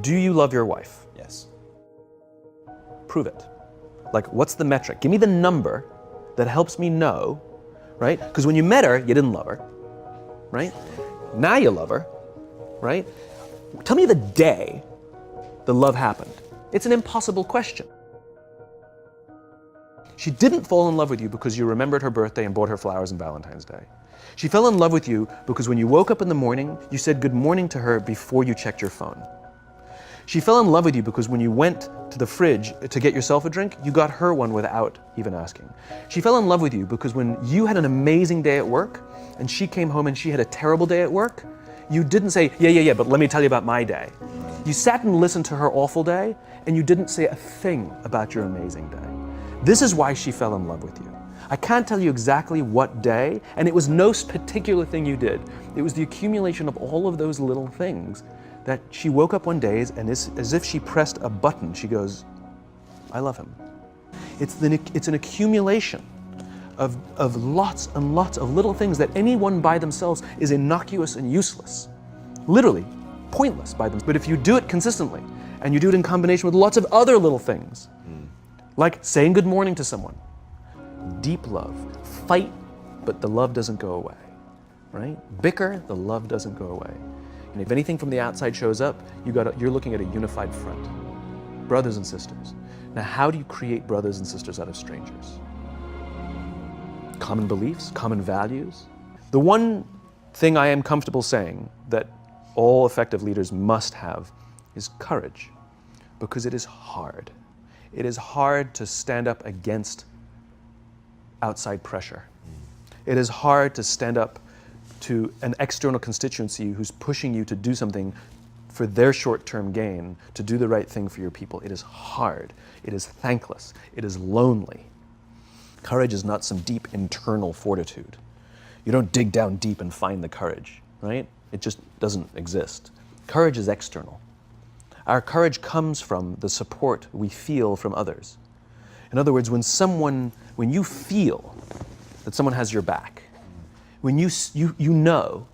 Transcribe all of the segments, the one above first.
Do you love your wife? Yes. Prove it. Like, what's the metric? Give me the number that helps me know, right? Because when you met her, you didn't love her, right? Now you love her, right? Tell me the day the love happened. It's an impossible question. She didn't fall in love with you because you remembered her birthday and bought her flowers on Valentine's Day. She fell in love with you because when you woke up in the morning, you said good morning to her before you checked your phone. She fell in love with you because when you went to the fridge to get yourself a drink, you got her one without even asking. She fell in love with you because when you had an amazing day at work and she came home and she had a terrible day at work, you didn't say, yeah, but let me tell you about my day. You sat and listened to her awful day and you didn't say a thing about your amazing day. This is why she fell in love with you. I can't tell you exactly what day, and it was no particular thing you did. It was the accumulation of all of those little things that she woke up one day and as if she pressed a button, she goes, I love him. It's an accumulation of lots and lots of little things that anyone by themselves is innocuous and useless. Literally, pointless by them. But if you do it consistently, and you do it in combination with lots of other little things, like saying good morning to someone, deep love, fight, but the love doesn't go away, right? Bicker, the love doesn't go away. And if anything from the outside shows up, you're looking at a unified front. Brothers and sisters. Now, how do you create brothers and sisters out of strangers? Common beliefs, common values. The one thing I am comfortable saying that all effective leaders must have is courage, because it is hard. It is hard to stand up against outside pressure. It is hard to stand up to an external constituency who's pushing you to do something for their short-term gain, to do the right thing for your people. It is hard. It is thankless. It is lonely. Courage is not some deep internal fortitude. You don't dig down deep and find the courage, right? It just doesn't exist. Courage is external. Our courage comes from the support we feel from others. In other words, when you feel that someone has your back, when you know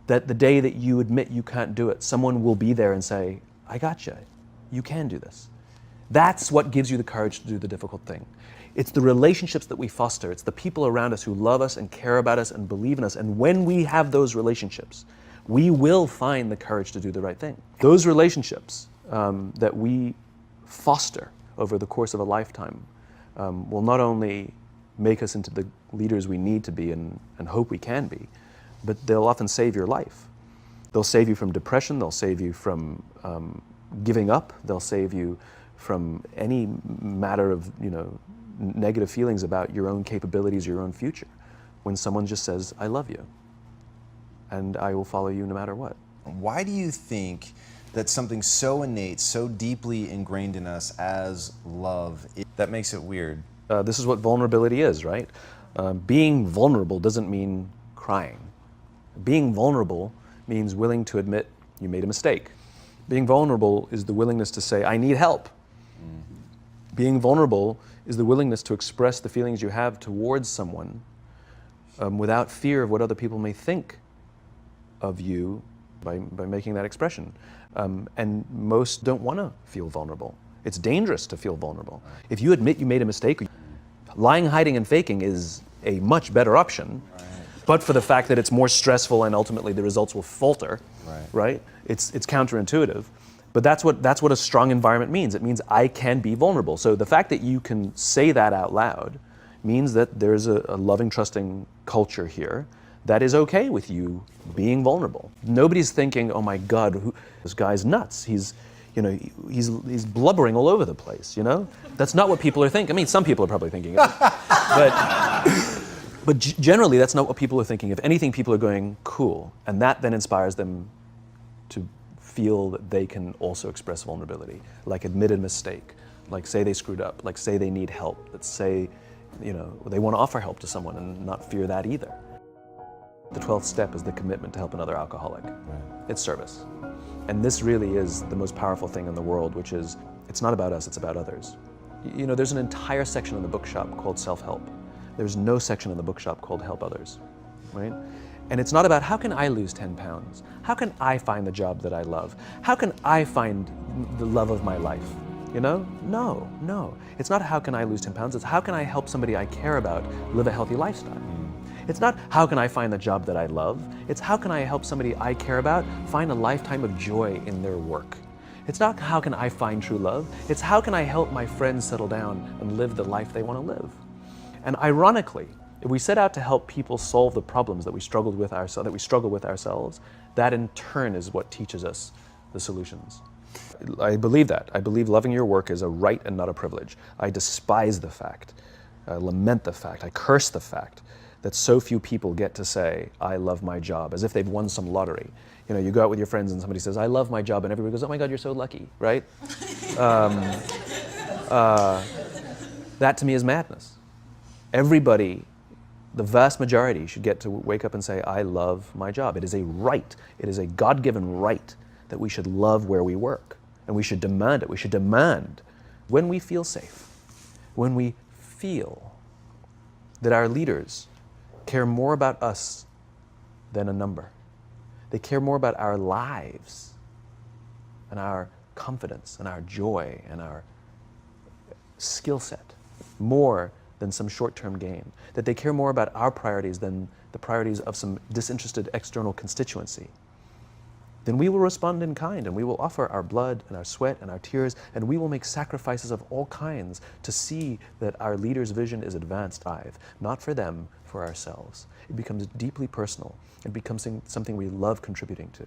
that the day that you admit you can't do it, someone will be there and say, I got you. You can do this. That's what gives you the courage to do the difficult thing. It's the relationships that we foster. It's the people around us who love us and care about us and believe in us. And when we have those relationships, we will find the courage to do the right thing. Those relationships that we foster over the course of a lifetime will not only make us into the leaders we need to be and hope we can be, but they'll often save your life. They'll save you from depression, they'll save you from giving up, they'll save you from any matter of negative feelings about your own capabilities, your own future. When someone just says, I love you, and I will follow you no matter what. Why do you think that something so innate, so deeply ingrained in us as love, that makes it weird? This is what vulnerability is, right? Being vulnerable doesn't mean crying. Being vulnerable means willing to admit you made a mistake. Being vulnerable is the willingness to say, I need help. Being vulnerable is the willingness to express the feelings you have towards someone without fear of what other people may think of you by making that expression. And most don't want to feel vulnerable. It's dangerous to feel vulnerable. If you admit you made a mistake, lying, hiding, and faking is a much better option, but for the fact that it's more stressful and ultimately the results will falter, right? It's counterintuitive. But that's what a strong environment means. It means I can be vulnerable. So the fact that you can say that out loud means that there's a loving, trusting culture here that is okay with you being vulnerable. Nobody's thinking, oh my God, this guy's nuts. He's blubbering all over the place, That's not what people are thinking. I mean, some people are probably thinking of it. But generally, that's not what people are thinking. If anything, people are going, cool. And that then inspires them to feel that they can also express vulnerability, like admit a mistake, like say they screwed up, like say they need help, let's say, they want to offer help to someone and not fear that either. The 12th step is the commitment to help another alcoholic. It's service. And this really is the most powerful thing in the world, which is, it's not about us, it's about others. There's an entire section in the bookshop called self-help. There's no section in the bookshop called help others, right? And it's not about how can I lose 10 pounds? How can I find the job that I love? How can I find the love of my life? You know? No. It's not how can I lose 10 pounds, it's how can I help somebody I care about live a healthy lifestyle. It's not how can I find the job that I love, it's how can I help somebody I care about find a lifetime of joy in their work. It's not how can I find true love, it's how can I help my friends settle down and live the life they want to live. And ironically, if we set out to help people solve the problems that we struggle with ourselves, that in turn is what teaches us the solutions. I believe that. I believe loving your work is a right and not a privilege. I despise the fact, I lament the fact, I curse the fact that so few people get to say, I love my job, as if they've won some lottery. You know, you go out with your friends and somebody says, I love my job, and everybody goes, oh my God, you're so lucky, right? That to me is madness. Everybody, the vast majority, should get to wake up and say, I love my job. It is a right. It is a God-given right that we should love where we work. And we should demand it. We should demand when we feel safe, when we feel that our leaders care more about us than a number. They care more about our lives and our confidence and our joy and our skill set more than some short-term gain. That they care more about our priorities than the priorities of some disinterested external constituency. Then we will respond in kind, and we will offer our blood and our sweat and our tears, and we will make sacrifices of all kinds to see that our leader's vision is advanced, not for them, for ourselves. It becomes deeply personal. It becomes something we love contributing to.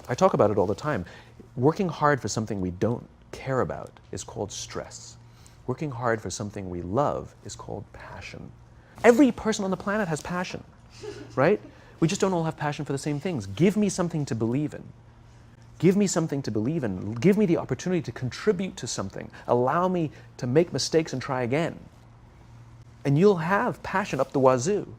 I talk about it all the time. Working hard for something we don't care about is called stress. Working hard for something we love is called passion. Every person on the planet has passion, right? We just don't all have passion for the same things. Give me something to believe in. Give me something to believe in. Give me the opportunity to contribute to something. Allow me to make mistakes and try again. And you'll have passion up the wazoo.